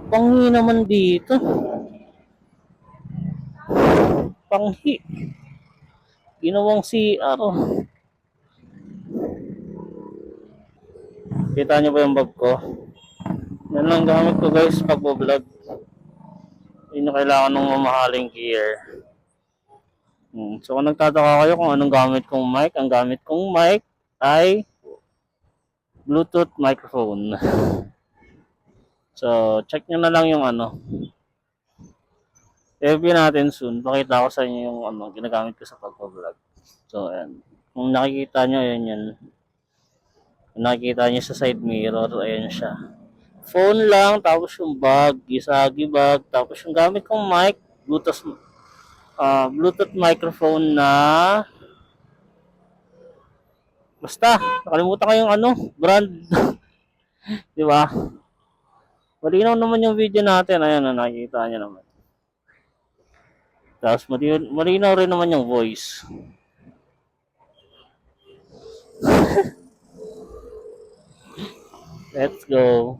Panghi naman dito. Panghi. Ginawang CR. Kita nyo ba yung bag ko? Yan lang gamit ko guys pag vlog. Yun yung kailangan ng mamahaling gear. So kung nagtataka kayo kung anong gamit kong mic, ang gamit kong mic ay Bluetooth microphone. So check nyo na lang yung review natin soon. Pakita ko sa inyo yung ginagamit ko sa pag-vlog. So ayan. Kung nakikita nyo, ayan yan. Kung nakikita nyo sa side mirror, ayan siya. Phone lang, tapos yung bag, Gisagi bag, tapos yung gamit kong mic, Bluetooth microphone na basta, nakalimutan ko yung brand. Di ba? Malinaw naman yung video natin. Ayan na, nakikita nyo naman. Tapos malinaw rin naman yung voice. Let's go.